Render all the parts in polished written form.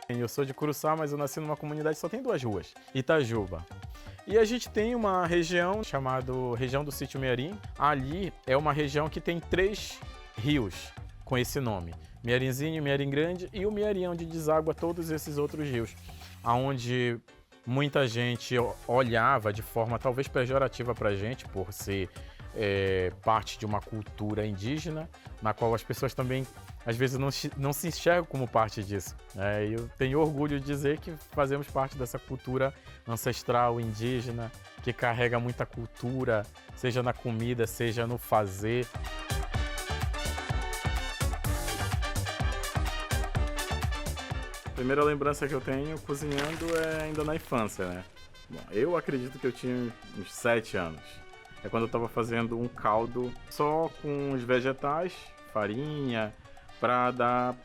Eu sou de Curuçá, mas eu nasci numa comunidade que só tem 2 ruas, Itajuba. E a gente tem uma região chamada região do Sítio Mearim. Ali é uma região que tem 3 rios com esse nome. Mearinzinho, Mearim Grande e o Mearim, onde deságua todos esses outros rios. Onde muita gente olhava de forma talvez pejorativa para a gente, por ser parte de uma cultura indígena, na qual as pessoas também às vezes não se enxergam como parte disso. Eu tenho orgulho de dizer que fazemos parte dessa cultura ancestral indígena, que carrega muita cultura, seja na comida, seja no fazer. A primeira lembrança que eu tenho cozinhando é ainda na infância, né? Bom, eu acredito que eu tinha uns 7 anos. É quando eu estava fazendo um caldo só com os vegetais, farinha, para dar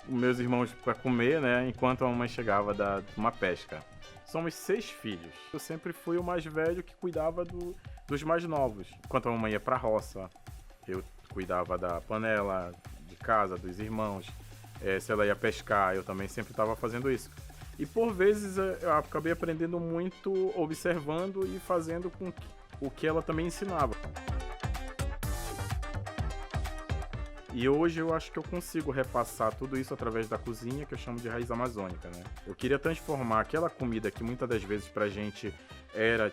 os meus irmãos para comer, né? Enquanto a mamãe chegava de uma pesca. Somos 6 filhos. Eu sempre fui o mais velho que cuidava dos mais novos. Enquanto a mamãe ia para a roça, eu cuidava da panela, de casa, dos irmãos. Se ela ia pescar, eu também sempre estava fazendo isso. E por vezes eu acabei aprendendo muito observando e fazendo com o que ela também ensinava. E hoje eu acho que eu consigo repassar tudo isso através da cozinha, que eu chamo de raiz amazônica, né? Eu queria transformar aquela comida que muitas das vezes pra gente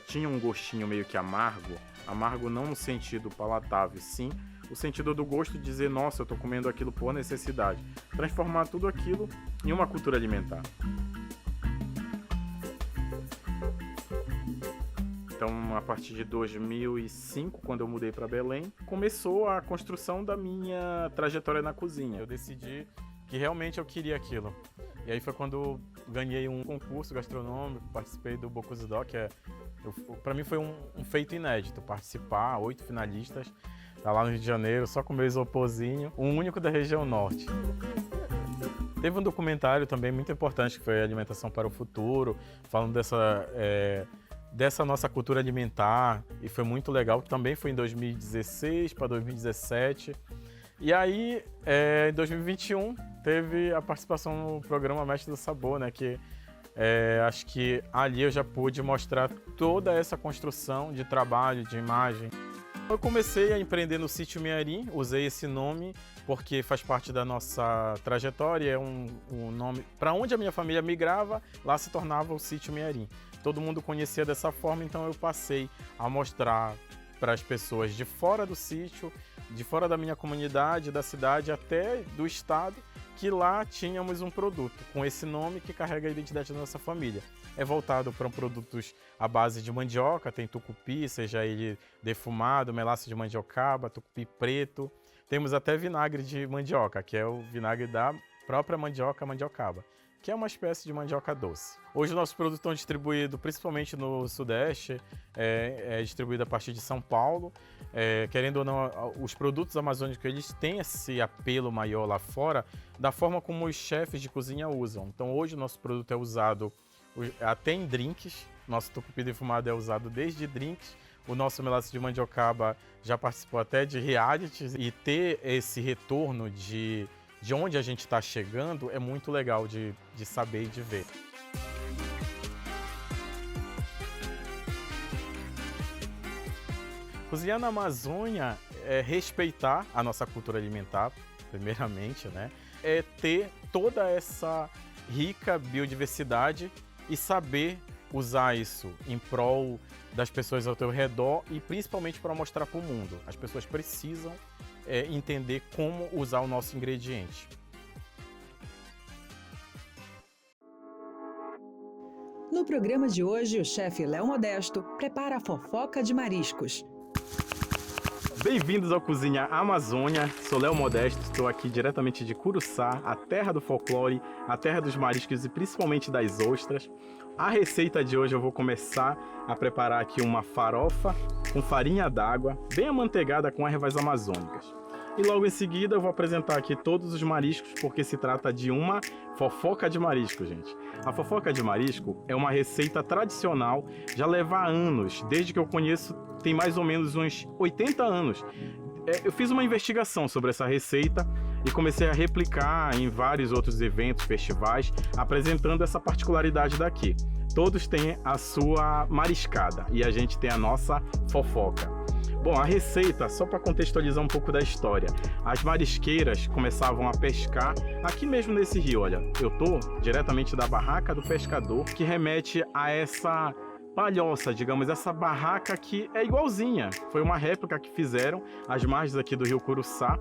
tinha um gostinho meio que amargo não no sentido palatável, sim o sentido do gosto de dizer, nossa, eu tô comendo aquilo por necessidade. Transformar tudo aquilo em uma cultura alimentar. Então, a partir de 2005, quando eu mudei para Belém, começou a construção da minha trajetória na cozinha. Eu decidi que realmente eu queria aquilo. E aí foi quando eu ganhei um concurso gastronômico, participei do Bocuse d'Or, para mim foi um feito inédito, participar, 8 finalistas, tá lá no Rio de Janeiro, só com meu isoporzinho, o único da região norte. Teve um documentário também muito importante, que foi Alimentação para o Futuro, falando dessa nossa cultura alimentar, e foi muito legal, também foi em 2016 para 2017. E aí, em 2021, teve a participação no programa Mestre do Sabor, né, que acho que ali eu já pude mostrar toda essa construção de trabalho, de imagem. Eu comecei a empreender no Sítio Mearim, usei esse nome porque faz parte da nossa trajetória, é um nome para onde a minha família migrava, lá se tornava o Sítio Mearim. Todo mundo conhecia dessa forma, então eu passei a mostrar para as pessoas de fora do sítio, de fora da minha comunidade, da cidade, até do estado, que lá tínhamos um produto com esse nome que carrega a identidade da nossa família. É voltado para produtos à base de mandioca, tem tucupi, seja ele defumado, melaço de mandiocaba, tucupi preto. Temos até vinagre de mandioca, que é o vinagre da própria mandiocaba, que é uma espécie de mandioca doce. Hoje nossos produtos estão distribuídos principalmente no Sudeste, é distribuído a partir de São Paulo. Querendo ou não, os produtos amazônicos eles têm esse apelo maior lá fora, da forma como os chefes de cozinha usam. Então hoje o nosso produto é usado até em drinks, nosso tucupi defumado é usado desde drinks, o nosso melaço de mandiocaba já participou até de realities, e ter esse retorno de onde a gente está chegando é muito legal de saber e de ver. Cozinhar na Amazônia é respeitar a nossa cultura alimentar, primeiramente, né? É ter toda essa rica biodiversidade e saber usar isso em prol das pessoas ao teu redor e principalmente para mostrar para o mundo. As pessoas precisam entender como usar o nosso ingrediente. No programa de hoje, o chefe Léo Modesto prepara a fofoca de mariscos. Bem-vindos ao Cozinha Amazônia, sou Léo Modesto, estou aqui diretamente de Curuçá, a terra do folclore, a terra dos mariscos e principalmente das ostras. A receita de hoje eu vou começar a preparar aqui uma farofa com farinha d'água, bem amanteigada com ervas amazônicas. E logo em seguida eu vou apresentar aqui todos os mariscos, porque se trata de uma fofoca de marisco, gente. A fofoca de marisco é uma receita tradicional, já leva anos, desde que eu conheço tem mais ou menos uns 80 anos. Eu fiz uma investigação sobre essa receita, e comecei a replicar em vários outros eventos, festivais, apresentando essa particularidade daqui. Todos têm a sua mariscada e a gente tem a nossa fofoca. Bom, a receita, só para contextualizar um pouco da história, as marisqueiras começavam a pescar aqui mesmo nesse rio, olha, eu tô diretamente da barraca do pescador, que remete a essa palhoça, digamos, essa barraca que é igualzinha, foi uma réplica que fizeram às margens aqui do rio Curuçá,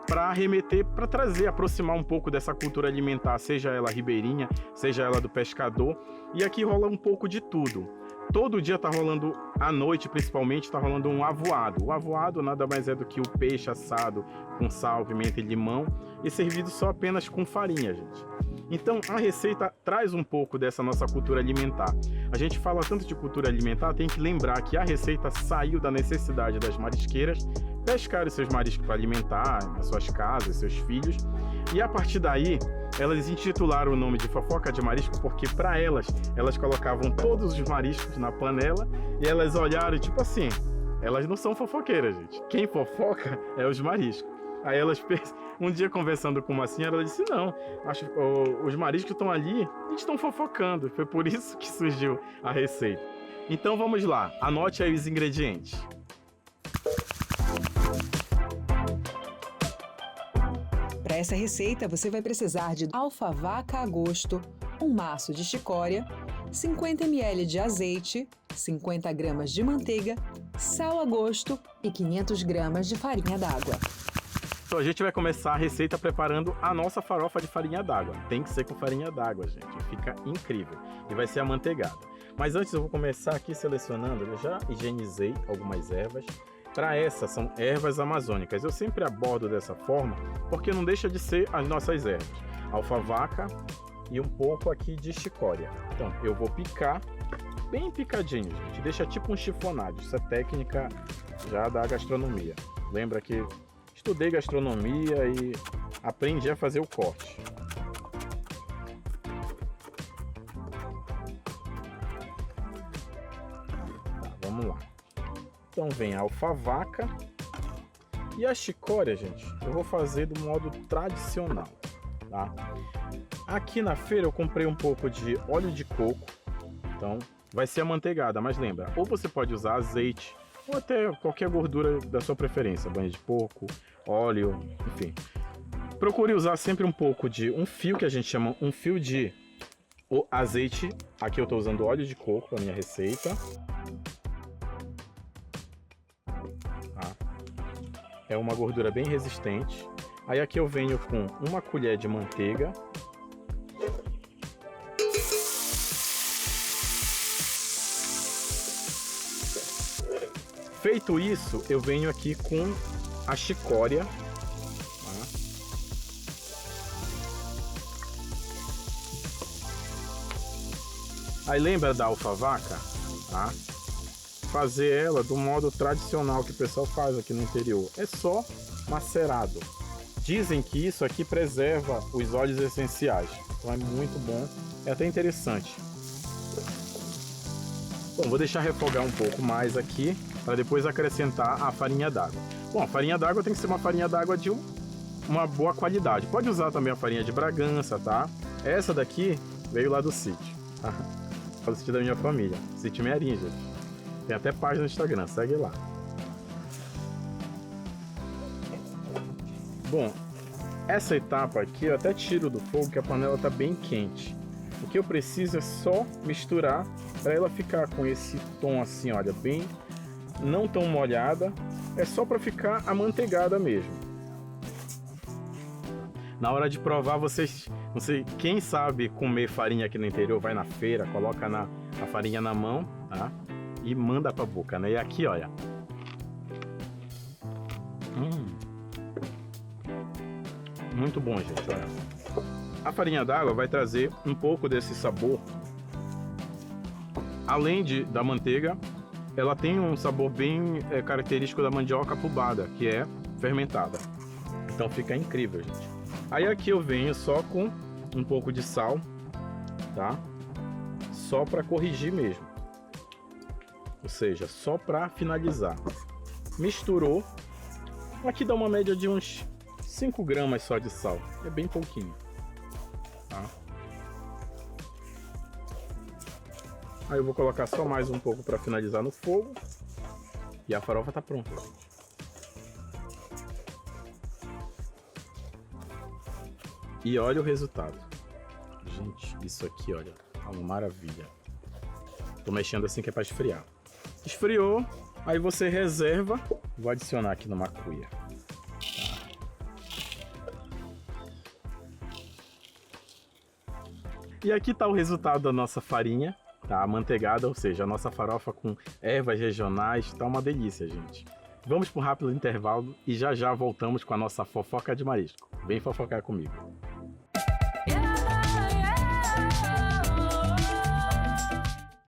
para remeter, para trazer, aproximar um pouco dessa cultura alimentar, seja ela ribeirinha, seja ela do pescador, e aqui rola um pouco de tudo. Todo dia tá rolando, à noite principalmente, tá rolando um avoado. O avoado nada mais é do que o peixe assado com sal, pimenta e limão e servido só apenas com farinha, gente. Então a receita traz um pouco dessa nossa cultura alimentar. A gente fala tanto de cultura alimentar, tem que lembrar que a receita saiu da necessidade das marisqueiras pescar os seus mariscos para alimentar as suas casas, seus filhos, e a partir daí elas intitularam o nome de fofoca de marisco porque para elas colocavam todos os mariscos na panela e elas olharam tipo assim, elas não são fofoqueiras, gente. Quem fofoca é os mariscos. Aí elas, um dia conversando com uma senhora, ela disse, não, os mariscos estão ali e estão fofocando. Foi por isso que surgiu a receita. Então vamos lá, anote aí os ingredientes. Para essa receita, você vai precisar de alfavaca a gosto, um maço de chicória, 50 ml de azeite, 50 gramas de manteiga, sal a gosto e 500 gramas de farinha d'água. Então a gente vai começar a receita preparando a nossa farofa de farinha d'água. Tem que ser com farinha d'água, gente. Fica incrível. E vai ser amanteigada. Mas antes eu vou começar aqui selecionando, eu já higienizei algumas ervas. Para essas são ervas amazônicas. Eu sempre abordo dessa forma porque não deixa de ser as nossas ervas. Alfavaca e um pouco aqui de chicória. Então eu vou picar bem picadinho, gente. Deixa tipo um chifonado. Isso é técnica já da gastronomia. Lembra que estudei gastronomia e aprendi a fazer o corte. Tá, vamos lá. Então vem a alfavaca e a chicória, gente, eu vou fazer do modo tradicional, tá? Aqui na feira eu comprei um pouco de óleo de coco, então vai ser amanteigada, mas lembra, ou você pode usar azeite, ou até qualquer gordura da sua preferência, banha de porco, óleo, enfim. Procure usar sempre um pouco de um fio que a gente chama um fio de azeite, aqui eu estou usando óleo de coco para minha receita. É uma gordura bem resistente. Aí aqui eu venho com uma colher de manteiga. Feito isso, eu venho aqui com a chicória. Tá? Aí lembra da alfavaca? Tá? Fazer ela do modo tradicional que o pessoal faz aqui no interior. É só macerado. Dizem que isso aqui preserva os óleos essenciais. Então é muito bom. É até interessante. Bom, vou deixar refogar um pouco mais aqui para depois acrescentar a farinha d'água. Bom, a farinha d'água tem que ser uma farinha d'água de uma boa qualidade. Pode usar também a farinha de Bragança, tá? Essa daqui veio lá do sítio. Do sítio da minha família. Sítio Mearim, gente. Tem até página no Instagram, segue lá. Bom, essa etapa aqui eu até tiro do fogo que a panela tá bem quente. O que eu preciso é só misturar para ela ficar com esse tom assim, olha, bem não tão molhada. É só para ficar amanteigada mesmo. Na hora de provar, vocês, não sei, quem sabe comer farinha aqui no interior, vai na feira, coloca a farinha na mão, tá? E manda pra boca, né? E aqui, olha. Muito bom, gente, olha. A farinha d'água vai trazer um pouco desse sabor. Além da manteiga, ela tem um sabor bem característico da mandioca pubada, que é fermentada. Então fica incrível, gente. Aí aqui eu venho só com um pouco de sal, tá? Só para corrigir mesmo. Ou seja, só para finalizar. Misturou. Aqui dá uma média de uns 5 gramas só de sal, é bem pouquinho, tá? Aí eu vou colocar só mais um pouco para finalizar no fogo e a farofa tá pronta. E olha o resultado. Gente, isso aqui, olha, tá uma maravilha. Tô mexendo assim que é para esfriar. Esfriou, aí você reserva. Vou adicionar aqui numa cuia. E aqui tá o resultado da nossa farinha, tá? Amanteigada, ou seja, a nossa farofa com ervas regionais, tá uma delícia, gente. Vamos para um rápido intervalo e já já voltamos com a nossa fofoca de marisco. Vem fofocar comigo.